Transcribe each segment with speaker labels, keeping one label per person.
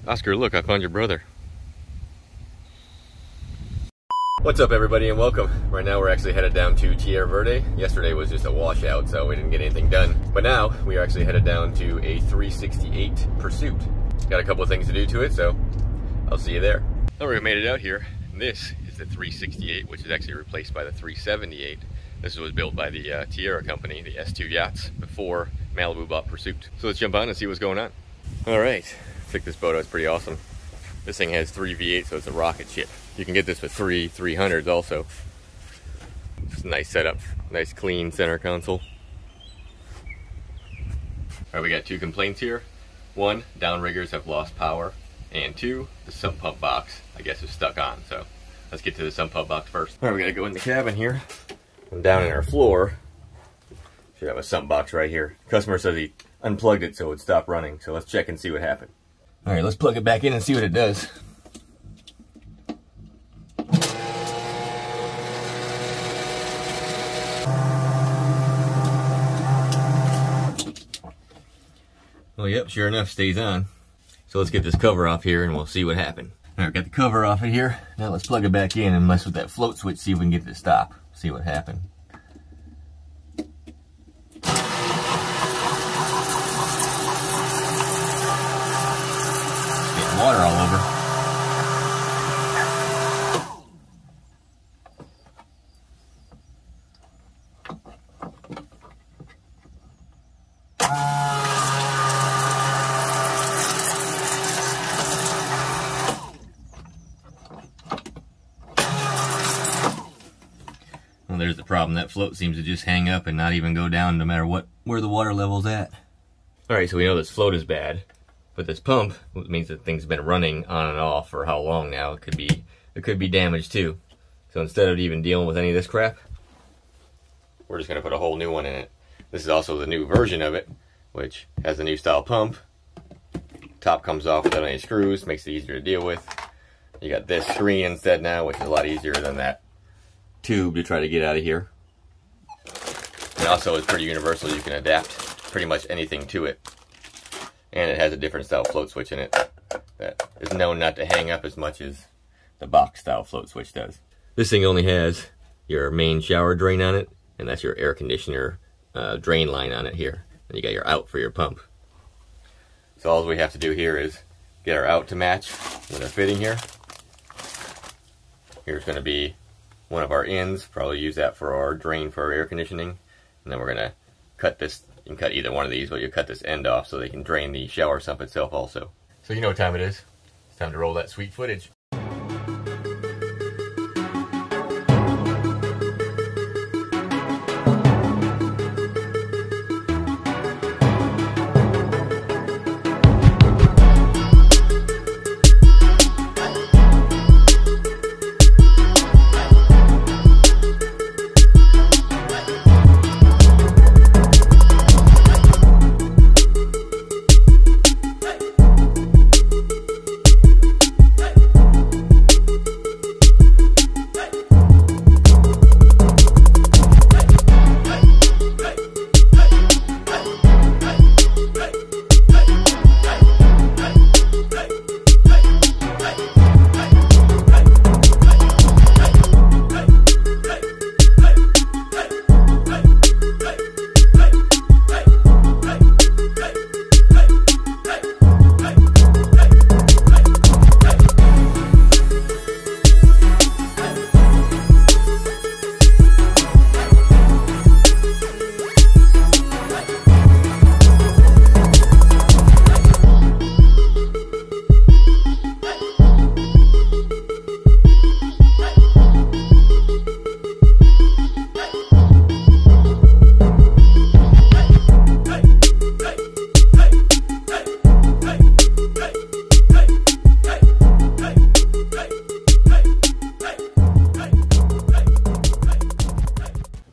Speaker 1: Oscar, look, I found your brother. What's up, everybody, and welcome. Right now we're actually headed down to Tierra Verde. Yesterday was just a washout, so we didn't get anything done. But now we are actually headed down to a 368 Pursuit. Got a couple of things to do to it, so I'll see you there. All right, we made it out here. This is the 368, which is actually replaced by the 378. This was built by the Tierra company, the S2 yachts, before Malibu bought Pursuit. So let's jump on and see what's going on. All right, check this boat out, it's pretty awesome. This thing has 3 V8, so it's a rocket ship. You can get this with 3 300s also. It's a nice setup, nice clean center console. All right, we got 2 complaints here. 1, downriggers have lost power. And 2, the sump pump box, I guess, is stuck on. So let's get to the sump pump box first. All right, we gotta go in the cabin here. And down in our floor, should have a sump box right here. Customer says he unplugged it so it would stop running. So let's check and see what happened. All right, let's plug it back in and see what it does. Well, yep, sure enough, stays on. So let's get this cover off here and we'll see what happened. All right, got the cover off of here. Now let's plug it back in and mess with that float switch, see if we can get it to stop. See what happened. Getting water all over. Well, there's the problem. That float seems to just hang up and not even go down no matter where the water level's at. Alright, so we know this float is bad, but this pump means that things have been running on and off for how long now. It could be damaged too. So instead of even dealing with any of this crap, we're just going to put a whole new one in it. This is also the new version of it, which has the new style pump. Top comes off without any screws, makes it easier to deal with. You got this screen instead now, which is a lot easier than that tube to try to get out of here. And also it's pretty universal. You can adapt pretty much anything to it. And it has a different style float switch in it that is known not to hang up as much as the box style float switch does. This thing only has your main shower drain on it, and that's your air conditioner drain line on it here. And you got your out for your pump. So all we have to do here is get our out to match with our fitting here. Here's going to be one of our ends, probably use that for our drain for our air conditioning. And then we're going to cut this, you can cut either one of these, but you cut this end off so they can drain the shower sump itself also. So you know what time it is. It's time to roll that sweet footage.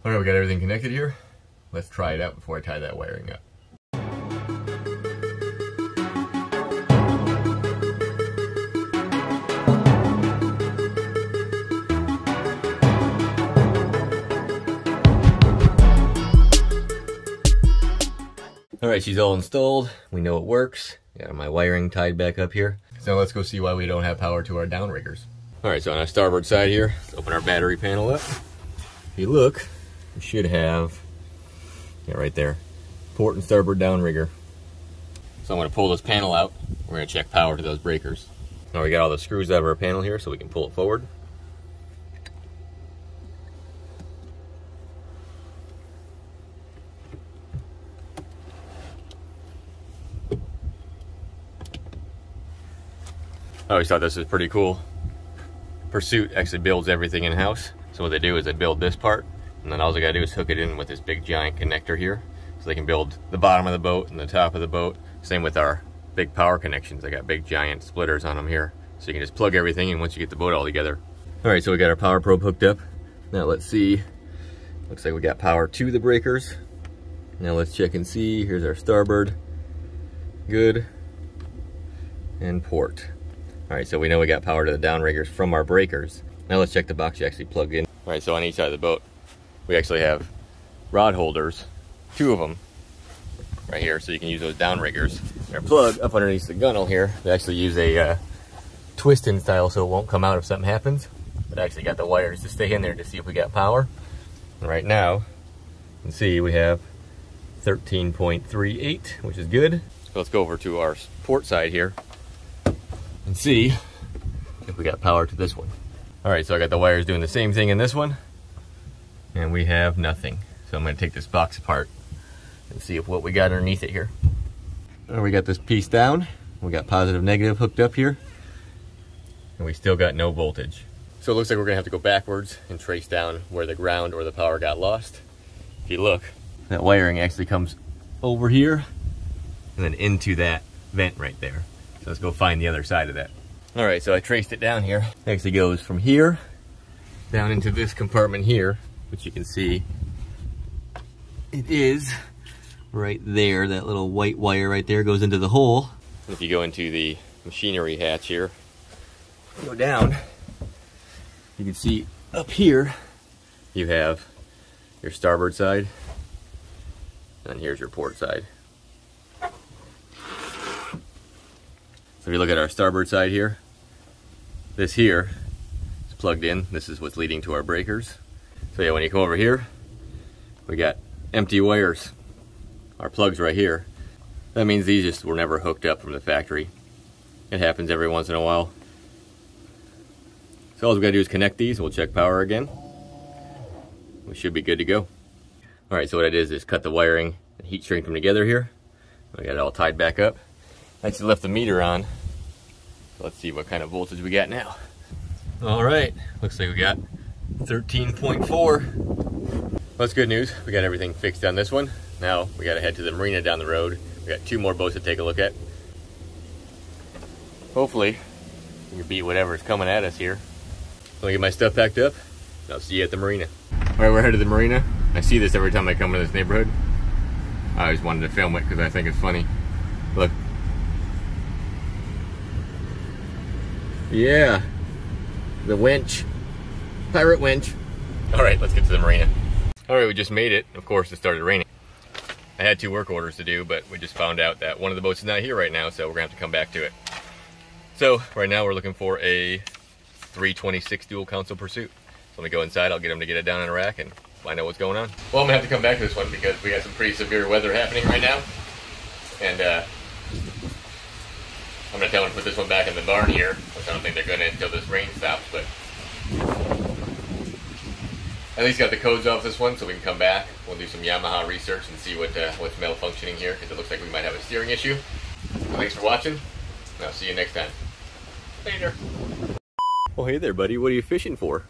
Speaker 1: Alright, we got everything connected here. Let's try it out before I tie that wiring up. All right, she's all installed. We know it works. Got my wiring tied back up here. So let's go see why we don't have power to our downriggers. All right, so on our starboard side here, let's open our battery panel up. If you look, we should have, yeah, right there, port and starboard downrigger. So I'm gonna pull this panel out. We're gonna check power to those breakers. Now we got all the screws out of our panel here so we can pull it forward. I always thought this was pretty cool. Pursuit actually builds everything in-house. So what they do is they build this part, and then all they gotta do is hook it in with this big giant connector here. So they can build the bottom of the boat and the top of the boat. Same with our big power connections. They got big giant splitters on them here. So you can just plug everything in once you get the boat all together. All right, so we got our power probe hooked up. Now let's see. Looks like we got power to the breakers. Now let's check and see. Here's our starboard. Good. And port. All right, so we know we got power to the downriggers from our breakers. Now let's check the box you actually plug in. All right, so on each side of the boat, we actually have rod holders, 2 of them right here, so you can use those downriggers. Our plug up underneath the gunnel here, they actually use a twist-in style so it won't come out if something happens. But I actually got the wires to stay in there to see if we got power. And right now, you can see we have 13.38, which is good. So let's go over to our port side here and see if we got power to this one. All right, so I got the wires doing the same thing in this one, and we have nothing. So I'm gonna take this box apart and see if what we got underneath it here. All right, we got this piece down. We got positive, negative hooked up here, and we still got no voltage. So it looks like we're gonna have to go backwards and trace down where the ground or the power got lost. If you look, that wiring actually comes over here and then into that vent right there. So let's go find the other side of that. All right, so I traced it down here. It actually goes from here down into this compartment here, which you can see it is right there. That little white wire right there goes into the hole. And if you go into the machinery hatch here, go down, you can see up here you have your starboard side, and here's your port side. So if you look at our starboard side here, this here is plugged in. This is what's leading to our breakers. So yeah, when you come over here, we got empty wires. Our plug's right here. That means these just were never hooked up from the factory. It happens every once in a while. So all we gotta do is connect these, and we'll check power again. We should be good to go. All right, so what I did is cut the wiring and heat shrink them together here. We got it all tied back up. I actually left the meter on. So let's see what kind of voltage we got now. All right, looks like we got 13.4. That's good news. We got everything fixed on this one. Now we gotta head to the marina down the road. We got 2 more boats to take a look at. Hopefully, we can beat whatever's coming at us here. Let me get my stuff packed up, and I'll see you at the marina. All right, we're headed to the marina. I see this every time I come to this neighborhood. I always wanted to film it because I think it's funny. Look. Yeah, the winch, pirate winch. All right, let's get to the marina. All right, we just made it. Of course, it started raining. I had 2 work orders to do, but we just found out that one of the boats is not here right now, so we're gonna have to come back to it. So right now we're looking for a 326 dual console Pursuit. So let me go inside, I'll get them to get it down in a rack and find out what's going on. Well, I'm gonna have to come back to this one because we got some pretty severe weather happening right now. And I'm gonna tell them to put this one back in the barn here, which I don't think they're gonna until this rain stops, but at least got the codes off this one so we can come back. We'll do some Yamaha research and see what's malfunctioning here, because it looks like we might have a steering issue. So thanks for watching, and I'll see you next time. Later. Oh, hey there, buddy. What are you fishing for?